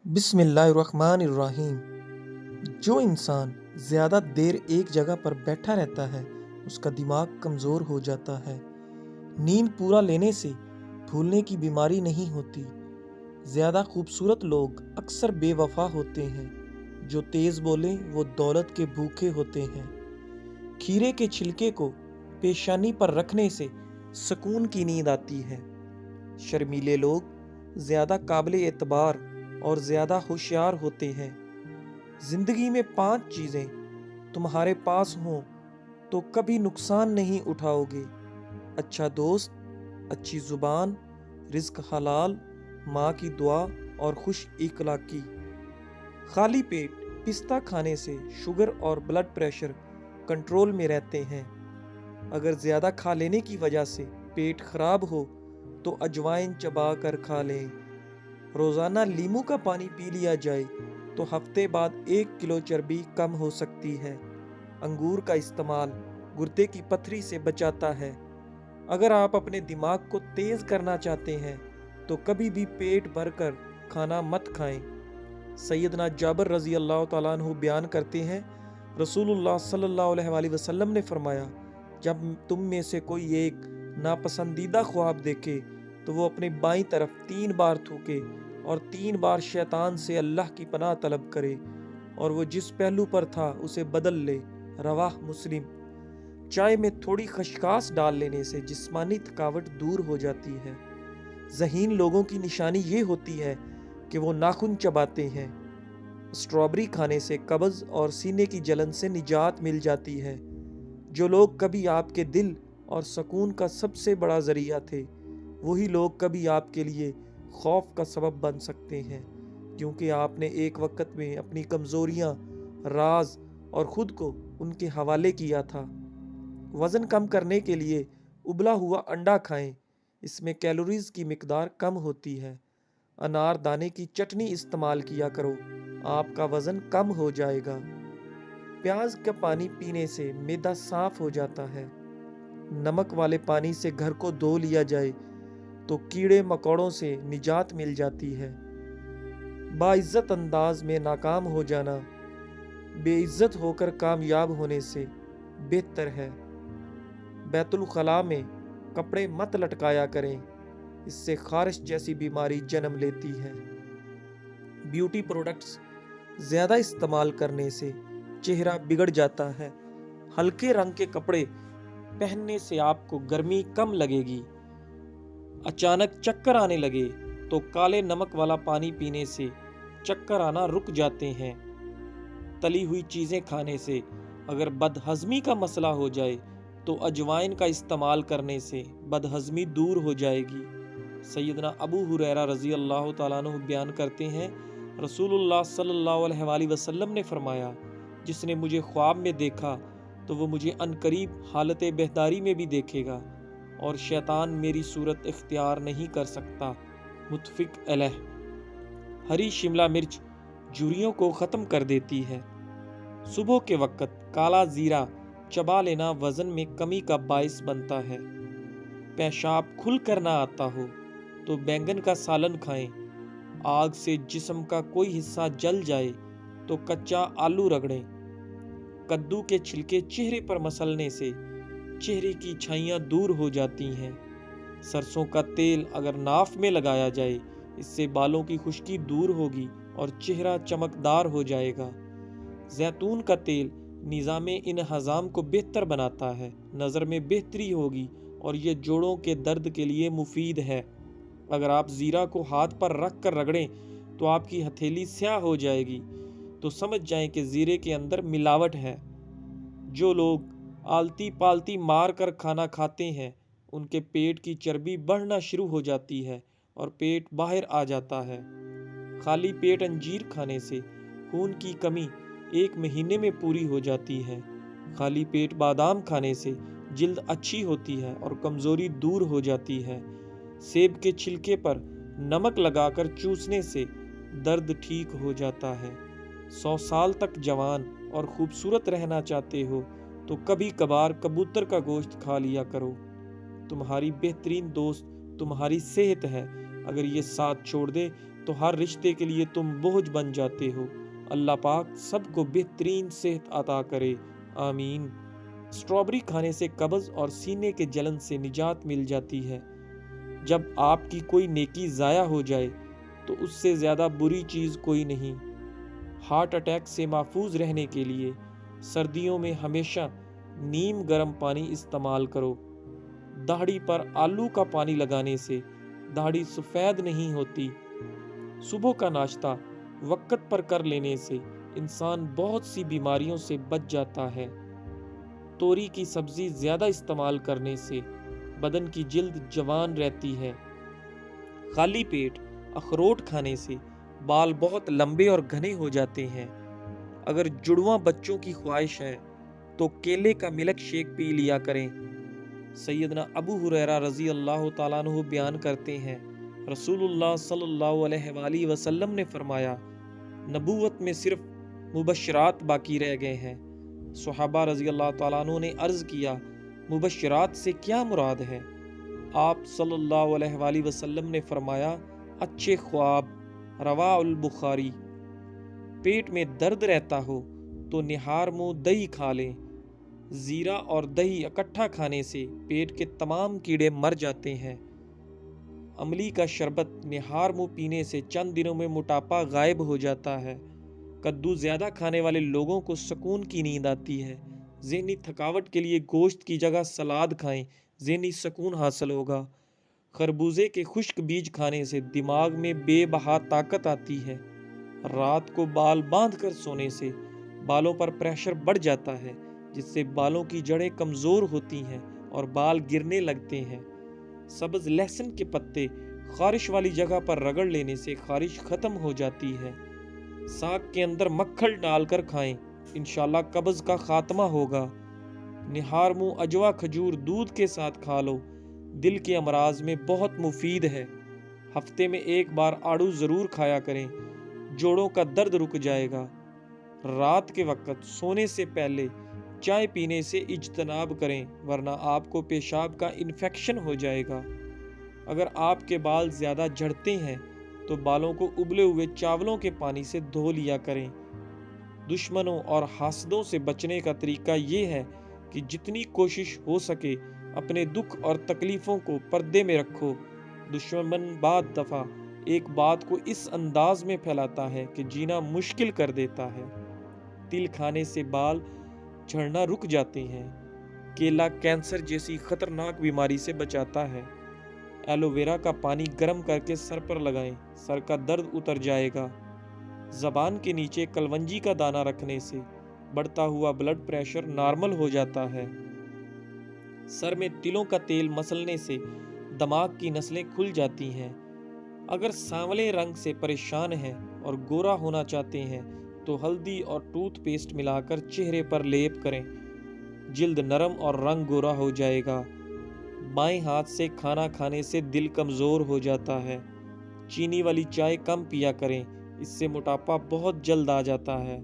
بسم اللہ الرحمن الرحیم۔ جو انسان زیادہ دیر ایک جگہ پر بیٹھا رہتا ہے اس کا دماغ کمزور ہو جاتا ہے۔ نیند پورا لینے سے بھولنے کی بیماری نہیں ہوتی۔ زیادہ خوبصورت لوگ اکثر بے وفا ہوتے ہیں۔ جو تیز بولیں وہ دولت کے بھوکے ہوتے ہیں۔ کھیرے کے چھلکے کو پیشانی پر رکھنے سے سکون کی نیند آتی ہے۔ شرمیلے لوگ زیادہ قابل اعتبار اور زیادہ ہوشیار ہوتے ہیں۔ زندگی میں 5 چیزیں تمہارے پاس ہوں تو کبھی نقصان نہیں اٹھاؤ گے: اچھا دوست، اچھی زبان، رزق حلال، ماں کی دعا اور خوش اخلاقی۔ خالی پیٹ پستہ کھانے سے شوگر اور بلڈ پریشر کنٹرول میں رہتے ہیں۔ اگر زیادہ کھا لینے کی وجہ سے پیٹ خراب ہو تو اجوائن چبا کر کھا لیں۔ روزانہ لیموں کا پانی پی لیا جائے تو ہفتے بعد 1 کلو چربی کم ہو سکتی ہے۔ انگور کا استعمال گردے کی پتھری سے بچاتا ہے۔ اگر آپ اپنے دماغ کو تیز کرنا چاہتے ہیں تو کبھی بھی پیٹ بھر کر کھانا مت کھائیں۔ سیدنا جابر رضی اللہ تعالیٰ عنہ بیان کرتے ہیں، رسول اللہ صلی اللہ علیہ وآلہ وسلم نے فرمایا، جب تم میں سے کوئی ایک ناپسندیدہ خواب دیکھے تو وہ اپنے بائیں طرف 3 بار تھوکے اور 3 بار شیطان سے اللہ کی پناہ طلب کرے، اور وہ جس پہلو پر تھا اسے بدل لے۔ رواہ مسلم۔ چائے میں تھوڑی خشخاش ڈال لینے سے جسمانی تھکاوٹ دور ہو جاتی ہے۔ ذہین لوگوں کی نشانی یہ ہوتی ہے کہ وہ ناخن چباتے ہیں۔ اسٹرابری کھانے سے قبض اور سینے کی جلن سے نجات مل جاتی ہے۔ جو لوگ کبھی آپ کے دل اور سکون کا سب سے بڑا ذریعہ تھے، وہی لوگ کبھی آپ کے لیے خوف کا سبب بن سکتے ہیں، کیونکہ آپ نے ایک وقت میں اپنی کمزوریاں، راز اور خود کو ان کے حوالے کیا تھا۔ وزن کم کرنے کے لیے ابلا ہوا انڈا کھائیں، اس میں کیلوریز کی مقدار کم ہوتی ہے۔ انار دانے کی چٹنی استعمال کیا کرو، آپ کا وزن کم ہو جائے گا۔ پیاز کا پانی پینے سے معدہ صاف ہو جاتا ہے۔ نمک والے پانی سے گھر کو دھو لیا جائے تو کیڑے مکوڑوں سے نجات مل جاتی ہے۔ باعزت انداز میں ناکام ہو جانا بے عزت ہو کر کامیاب ہونے سے بہتر ہے۔ بیت الخلاء میں کپڑے مت لٹکایا کریں، اس سے خارش جیسی بیماری جنم لیتی ہے۔ بیوٹی پروڈکٹس زیادہ استعمال کرنے سے چہرہ بگڑ جاتا ہے۔ ہلکے رنگ کے کپڑے پہننے سے آپ کو گرمی کم لگے گی۔ اچانک چکر آنے لگے تو کالے نمک والا پانی پینے سے چکر آنا رک جاتے ہیں۔ تلی ہوئی چیزیں کھانے سے اگر بدہضمی کا مسئلہ ہو جائے تو اجوائن کا استعمال کرنے سے بدہضمی دور ہو جائے گی۔ سیدنا ابو ہریرہ رضی اللہ تعالیٰ عنہ بیان کرتے ہیں، رسول اللہ صلی اللہ علیہ وآلہ وسلم نے فرمایا، جس نے مجھے خواب میں دیکھا تو وہ مجھے عنقریب حالت بہداری میں بھی دیکھے گا، اور شیطان میری صورت اختیار نہیں کر سکتا۔ متفق علیہ۔ ہری شملہ مرچ جھریوں کو ختم کر دیتی ہے۔ صبح کے وقت کالا زیرہ چبا لینا وزن میں کمی کا باعث بنتا ہے۔ پیشاب کھل کر نہ آتا ہو تو بینگن کا سالن کھائیں۔ آگ سے جسم کا کوئی حصہ جل جائے تو کچا آلو رگڑیں۔ کدو کے چھلکے چہرے پر مسلنے سے چہرے کی چھائیاں دور ہو جاتی ہیں۔ سرسوں کا تیل اگر ناف میں لگایا جائے، اس سے بالوں کی خشکی دور ہوگی اور چہرہ چمکدار ہو جائے گا۔ زیتون کا تیل نظام انہضام کو بہتر بناتا ہے، نظر میں بہتری ہوگی اور یہ جوڑوں کے درد کے لیے مفید ہے۔ اگر آپ زیرہ کو ہاتھ پر رکھ کر رگڑیں تو آپ کی ہتھیلی سیاہ ہو جائے گی، تو سمجھ جائیں کہ زیرے کے اندر ملاوٹ ہے۔ جو لوگ آلتی پالتی مار کر کھانا کھاتے ہیں، ان کے پیٹ کی چربی بڑھنا شروع ہو جاتی ہے اور پیٹ باہر آ جاتا ہے۔ خالی پیٹ انجیر کھانے سے خون کی کمی 1 مہینے میں پوری ہو جاتی ہے۔ خالی پیٹ بادام کھانے سے جلد اچھی ہوتی ہے اور کمزوری دور ہو جاتی ہے۔ سیب کے چھلکے پر نمک لگا کر چوسنے سے درد ٹھیک ہو جاتا ہے۔ 100 سال تک جوان اور خوبصورت رہنا چاہتے ہو تو کبھی کبھار کبوتر کا گوشت کھا لیا کرو۔ تمہاری بہترین دوست تمہاری صحت ہے، اگر یہ ساتھ چھوڑ دے تو ہر رشتے کے لیے تم بوجھ بن جاتے ہو۔ اللہ پاک سب کو بہترین صحت عطا کرے، آمین۔ اسٹرابری کھانے سے قبض اور سینے کے جلن سے نجات مل جاتی ہے۔ جب آپ کی کوئی نیکی ضائع ہو جائے تو اس سے زیادہ بری چیز کوئی نہیں۔ ہارٹ اٹیک سے محفوظ رہنے کے لیے سردیوں میں ہمیشہ نیم گرم پانی استعمال کرو۔ داڑھی پر آلو کا پانی لگانے سے داڑھی سفید نہیں ہوتی۔ صبح کا ناشتہ وقت پر کر لینے سے انسان بہت سی بیماریوں سے بچ جاتا ہے۔ توری کی سبزی زیادہ استعمال کرنے سے بدن کی جلد جوان رہتی ہے۔ خالی پیٹ اخروٹ کھانے سے بال بہت لمبے اور گھنے ہو جاتے ہیں۔ اگر جڑواں بچوں کی خواہش ہے تو کیلے کا ملک شیک پی لیا کریں۔ سیدنا ابو ہریرہ رضی اللہ تعالیٰ عنہ بیان کرتے ہیں، رسول اللہ صلی اللہ علیہ وآلہ وسلم نے فرمایا، نبوت میں صرف مبشرات باقی رہ گئے ہیں۔ صحابہ رضی اللہ تعالیٰ عنہ نے عرض کیا، مبشرات سے کیا مراد ہے؟ آپ صلی اللہ علیہ وآلہ وسلم نے فرمایا، اچھے خواب۔ رواہ البخاری۔ پیٹ میں درد رہتا ہو تو نہار منہ دہی کھا لیں۔ زیرہ اور دہی اکٹھا کھانے سے پیٹ کے تمام کیڑے مر جاتے ہیں۔ املی کا شربت نہار منہ پینے سے چند دنوں میں موٹاپا غائب ہو جاتا ہے۔ کدو زیادہ کھانے والے لوگوں کو سکون کی نیند آتی ہے۔ ذہنی تھکاوٹ کے لیے گوشت کی جگہ سلاد کھائیں، ذہنی سکون حاصل ہوگا۔ خربوزے کے خشک بیج کھانے سے دماغ میں بے بہا طاقت آتی ہے۔ رات کو بال باندھ کر سونے سے بالوں پر پریشر بڑھ جاتا ہے، جس سے بالوں کی جڑیں کمزور ہوتی ہیں اور بال گرنے لگتے ہیں۔ سبز لہسن کے پتے خارش والی جگہ پر رگڑ لینے سے خارش ختم ہو جاتی ہے۔ ساگ کے اندر مکھن ڈال کر کھائیں، انشاءاللہ قبض کا خاتمہ ہوگا۔ نہار منہ اجوا کھجور دودھ کے ساتھ کھا لو، دل کے امراض میں بہت مفید ہے۔ ہفتے میں ایک بار آڑو ضرور کھایا کریں، جوڑوں کا درد رک جائے گا۔ رات کے وقت سونے سے پہلے چائے پینے سے اجتناب کریں، ورنہ آپ کو پیشاب کا انفیکشن ہو جائے گا۔ اگر آپ کے بال زیادہ جھڑتے ہیں تو بالوں کو ابلے ہوئے چاولوں کے پانی سے دھو لیا کریں۔ دشمنوں اور حاسدوں سے بچنے کا طریقہ یہ ہے کہ جتنی کوشش ہو سکے اپنے دکھ اور تکلیفوں کو پردے میں رکھو۔ دشمن بعض دفعہ ایک بات کو اس انداز میں پھیلاتا ہے کہ جینا مشکل کر دیتا ہے۔ تل کھانے سے بال جھڑنا رک جاتے ہیں۔ کیلا کینسر جیسی خطرناک بیماری سے بچاتا ہے۔ ایلو ویرا کا پانی گرم کر کے سر پر لگائیں، سر کا درد اتر جائے گا۔ زبان کے نیچے کلونجی کا دانہ رکھنے سے بڑھتا ہوا بلڈ پریشر نارمل ہو جاتا ہے۔ سر میں تلوں کا تیل مسلنے سے دماغ کی نسلیں کھل جاتی ہیں۔ اگر سانولے رنگ سے پریشان ہیں اور گورا ہونا چاہتے ہیں تو ہلدی اور ٹوتھ پیسٹ ملا کر چہرے پر لیپ کریں، جلد نرم اور رنگ گورا ہو جائے گا۔ بائیں ہاتھ سے کھانا کھانے سے دل کمزور ہو جاتا ہے۔ چینی والی چائے کم پیا کریں، اس سے موٹاپا بہت جلد آ جاتا ہے۔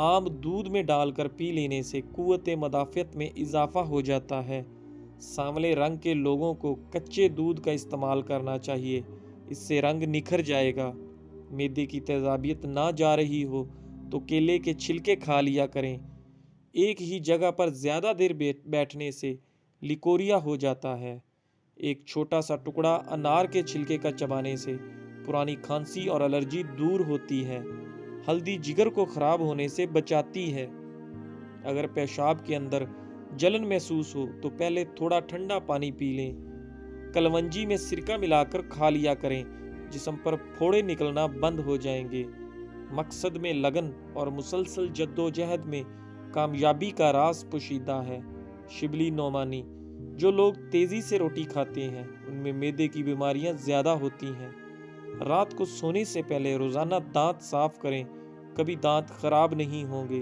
آم دودھ میں ڈال کر پی لینے سے قوت مدافعت میں اضافہ ہو جاتا ہے۔ سانولے رنگ کے لوگوں کو کچے دودھ کا استعمال کرنا چاہیے، اس سے رنگ نکھر جائے گا۔ معدے کی تیزابیت نہ جا رہی ہو تو کیلے کے چھلکے کھا لیا کریں۔ ایک ہی جگہ پر زیادہ دیر بیٹھنے سے لیکوریا ہو جاتا ہے۔ ایک چھوٹا سا ٹکڑا انار کے چھلکے کا چبانے سے پرانی کھانسی اور الرجی دور ہوتی ہے۔ ہلدی جگر کو خراب ہونے سے بچاتی ہے۔ اگر پیشاب کے اندر جلن محسوس ہو تو پہلے تھوڑا ٹھنڈا پانی پی لیں۔ کلونجی میں سرکہ ملا کر کھا لیا کریں، جسم پر پھوڑے نکلنا بند ہو جائیں گے۔ مقصد میں لگن اور مسلسل جدوجہد میں کامیابی کا راز پوشیدہ ہے۔ شبلی نعمانی: جو لوگ تیزی سے روٹی کھاتے ہیں ان میں معدے کی بیماریاں زیادہ ہوتی ہیں۔ رات کو سونے سے پہلے روزانہ دانت صاف کریں، کبھی دانت خراب نہیں ہوں گے۔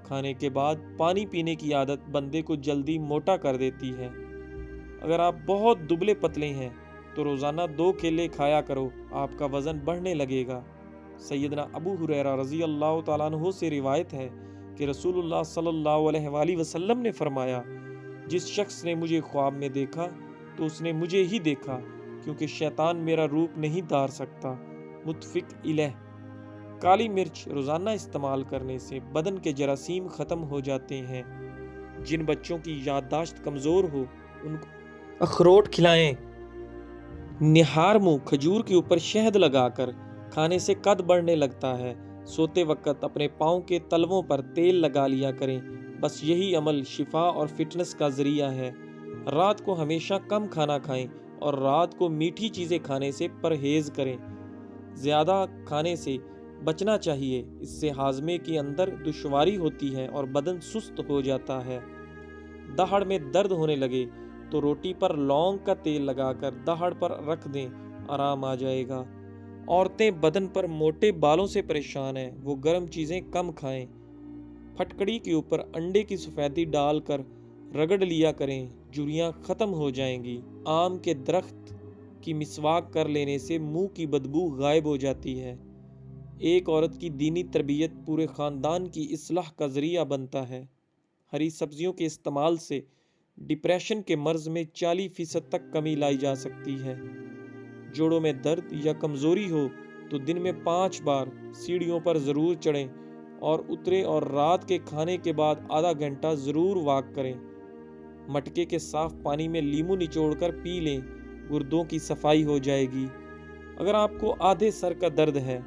کھانے کے بعد پانی پینے کی عادت بندے کو جلدی موٹا کر دیتی ہے۔ اگر آپ بہت دبلے پتلے ہیں تو روزانہ 2 کیلے کھایا کرو، آپ کا وزن بڑھنے لگے گا۔ سیدنا ابو ہریرہ رضی اللہ تعالیٰ عنہ سے روایت ہے کہ رسول اللہ صلی اللہ علیہ وآلہ وسلم نے فرمایا، جس شخص نے مجھے خواب میں دیکھا تو اس نے مجھے ہی دیکھا، کیونکہ شیطان میرا روپ نہیں دھار سکتا۔ متفق علیہ۔ کالی مرچ روزانہ استعمال کرنے سے بدن کے جراثیم ختم ہو جاتے ہیں۔ جن بچوں کی یادداشت کمزور ہو ان کو اخروٹ کھلائیں۔ نہار منہ کھجور کے اوپر شہد لگا کر کھانے سے قد بڑھنے لگتا ہے۔ سوتے وقت اپنے پاؤں کے تلووں پر تیل لگا لیا کریں، بس یہی عمل شفا اور فٹنس کا ذریعہ ہے۔ رات کو ہمیشہ کم کھانا کھائیں اور رات کو میٹھی چیزیں کھانے سے پرہیز کریں۔ زیادہ کھانے سے بچنا چاہیے، اس سے ہاضمے کے اندر دشواری ہوتی ہے اور بدن سست ہو جاتا ہے۔ دہڑ میں درد ہونے لگے تو روٹی پر لونگ کا تیل لگا کر دہڑ پر رکھ دیں، آرام آ جائے گا۔ عورتیں بدن پر موٹے بالوں سے پریشان ہیں، وہ گرم چیزیں کم کھائیں۔ پھٹکڑی کے اوپر انڈے کی سفیدی ڈال کر رگڑ لیا کریں، جھریاں ختم ہو جائیں گی۔ آم کے درخت کی مسواک کر لینے سے منہ کی بدبو غائب ہو جاتی ہے۔ ایک عورت کی دینی تربیت پورے خاندان کی اصلاح کا ذریعہ بنتا ہے۔ ہری سبزیوں کے استعمال سے ڈپریشن کے مرض میں 40% تک کمی لائی جا سکتی ہے۔ جوڑوں میں درد یا کمزوری ہو تو دن میں 5 بار سیڑھیوں پر ضرور چڑھیں اور اتریں، اور رات کے کھانے کے بعد آدھا گھنٹہ ضرور واک کریں۔ مٹکے کے صاف پانی میں لیمو نچوڑ کر پی لیں، گردوں کی صفائی ہو جائے گی۔ اگر آپ کو آدھے سر کا درد ہے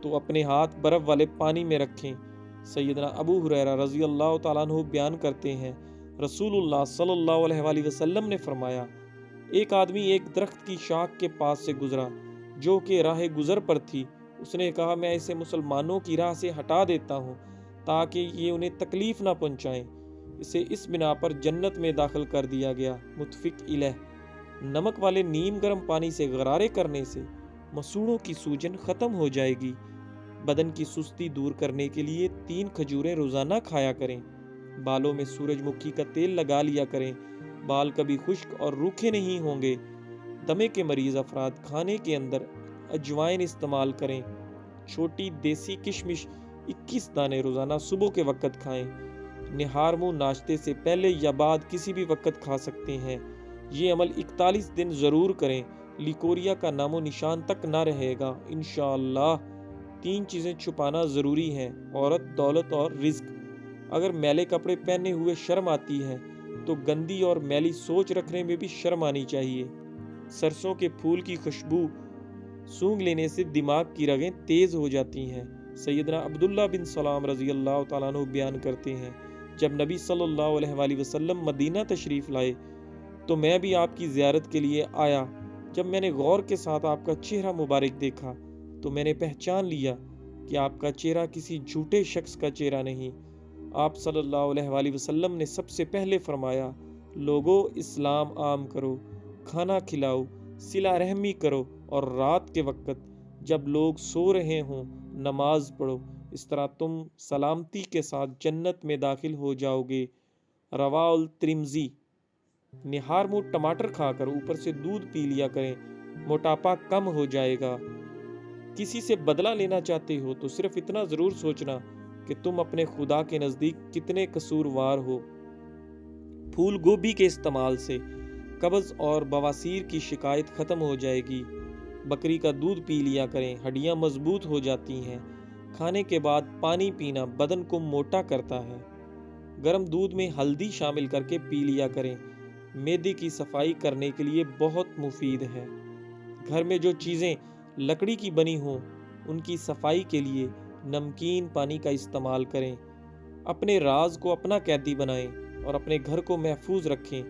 تو اپنے ہاتھ برف والے پانی میں رکھیں۔ سیدنا ابو ہریرہ رضی اللہ تعالیٰ عنہ بیان کرتے ہیں، رسول اللہ صلی اللہ علیہ وآلہ وسلم نے فرمایا، ایک آدمی ایک درخت کی شاخ کے پاس سے گزرا جو کہ راہ گزر پر تھی۔ اس نے کہا، میں اسے مسلمانوں کی راہ سے ہٹا دیتا ہوں تاکہ یہ انہیں تکلیف نہ پہنچائیں۔ اسے اس بنا پر جنت میں داخل کر دیا گیا۔ متفق علیہ۔ نمک والے نیم گرم پانی سے غرارے کرنے سے مسوڑوں کی سوجن ختم ہو جائے گی۔ بدن کی سستی دور کرنے کے لیے 3 کھجوریں روزانہ کھایا کریں۔ بالوں میں سورج مکھی کا تیل لگا لیا کریں، بال کبھی خشک اور روکھے نہیں ہوں گے۔ دمے کے مریض افراد کھانے کے اندر اجوائن استعمال کریں۔ چھوٹی دیسی کشمش 21 دانے روزانہ صبح کے وقت کھائیں۔ نہار منہ ناشتے سے پہلے یا بعد کسی بھی وقت کھا سکتے ہیں۔ یہ عمل 41 دن ضرور کریں، لیکوریا کا نام و نشان تک نہ رہے گا انشاءاللہ۔ 3 چیزیں چھپانا ضروری ہیں، عورت، دولت اور رزق۔ اگر میلے کپڑے پہنے ہوئے شرم آتی ہے تو گندی اور میلی سوچ رکھنے میں بھی شرم آنی چاہیے۔ سرسوں کے پھول کی خوشبو سونگھ لینے سے دماغ کی رگیں تیز ہو جاتی ہیں۔ سیدنا عبداللہ بن سلام رضی اللہ تعالیٰ عنہ بیان کرتے ہیں، جب نبی صلی اللہ علیہ وآلہ وسلم مدینہ تشریف لائے تو میں بھی آپ کی زیارت کے لیے آیا۔ جب میں نے غور کے ساتھ آپ کا چہرہ مبارک دیکھا تو میں نے پہچان لیا کہ آپ کا چہرہ کسی جھوٹے شخص کا چہرہ نہیں۔ آپ صلی اللہ علیہ وآلہ وسلم نے سب سے پہلے فرمایا، لوگو اسلام عام کرو، کھانا کھلاؤ، صلہ رحمی کرو، اور رات کے وقت جب لوگ سو رہے ہوں نماز پڑھو، اس طرح تم سلامتی کے ساتھ جنت میں داخل ہو جاؤ گے۔ رواہ الترمذی۔ نہار منہ ٹماٹر کھا کر اوپر سے دودھ پی لیا کریں، موٹاپا کم ہو جائے گا۔ کسی سے بدلہ لینا چاہتے ہو تو صرف اتنا ضرور سوچنا کہ تم اپنے خدا کے نزدیک کتنے قصوروار ہو۔ پھول گوبھی کے استعمال سے قبض اور بواسیر کی شکایت ختم ہو جائے گی۔ بکری کا دودھ پی لیا کریں، ہڈیاں مضبوط ہو جاتی ہیں۔ کھانے کے بعد پانی پینا بدن کو موٹا کرتا ہے۔ گرم دودھ میں ہلدی شامل کر کے پی لیا کریں، معدے کی صفائی کرنے کے لیے بہت مفید ہے۔ گھر میں جو چیزیں لکڑی کی بنی ہوں ان کی صفائی کے لیے نمکین پانی کا استعمال کریں۔ اپنے راز کو اپنا قیدی بنائیں اور اپنے گھر کو محفوظ رکھیں۔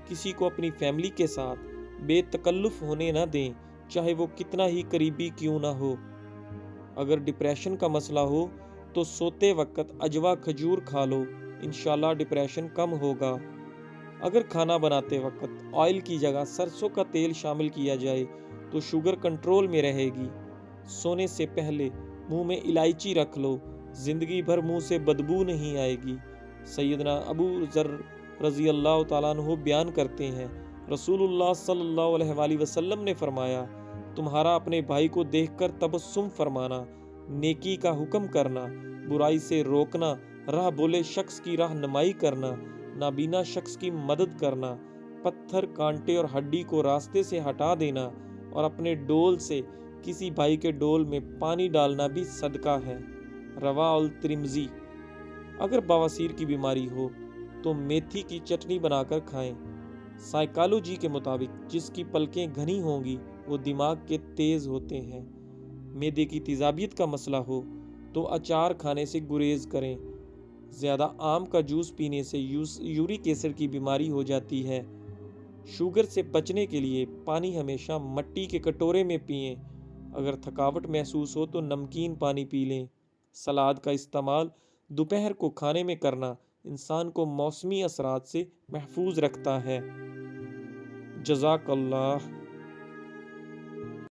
کسی کو اپنی فیملی کے ساتھ بے تکلف ہونے نہ دیں، چاہے وہ کتنا ہی قریبی کیوں نہ ہو۔ اگر ڈپریشن کا مسئلہ ہو تو سوتے وقت اجوا کھجور کھا لو، انشاءاللہ ڈپریشن کم ہوگا۔ اگر کھانا بناتے وقت آئل کی جگہ سرسوں کا تیل شامل کیا جائے تو شوگر کنٹرول میں رہے گی۔ سونے سے پہلے منہ میں الائچی رکھ لو، زندگی بھر منہ سے بدبو نہیں آئے گی۔ سیدنا ابو ذر رضی اللہ تعالیٰ عنہ بیان کرتے ہیں، رسول اللہ صلی اللہ علیہ وآلہ وسلم نے فرمایا، تمہارا اپنے بھائی کو دیکھ کر تبسم فرمانا، نیکی کا حکم کرنا، برائی سے روکنا، راہ بولے شخص کی رہنمائی کرنا، نابینا شخص کی مدد کرنا، پتھر، کانٹے اور ہڈی کو راستے سے ہٹا دینا، اور اپنے ڈول سے کسی بھائی کے ڈول میں پانی ڈالنا بھی صدقہ ہے۔ رواہ الترمذی۔ اگر بواسیر کی بیماری ہو تو میتھی کی چٹنی بنا کر کھائیں۔ سائیکالوجی کے مطابق جس کی پلکیں گھنی ہوں گی وہ دماغ کے تیز ہوتے ہیں۔ معدے کی تیزابیت کا مسئلہ ہو تو اچار کھانے سے گریز کریں۔ زیادہ آم کا جوس پینے سے یورک ایسڈ کی بیماری ہو جاتی ہے۔ شوگر سے بچنے کے لیے پانی ہمیشہ مٹی کے کٹورے میں پئیں۔ اگر تھکاوٹ محسوس ہو تو نمکین پانی پی لیں۔ سلاد کا استعمال دوپہر کو کھانے میں کرنا انسان کو موسمی اثرات سے محفوظ رکھتا ہے۔ جزاک اللہ۔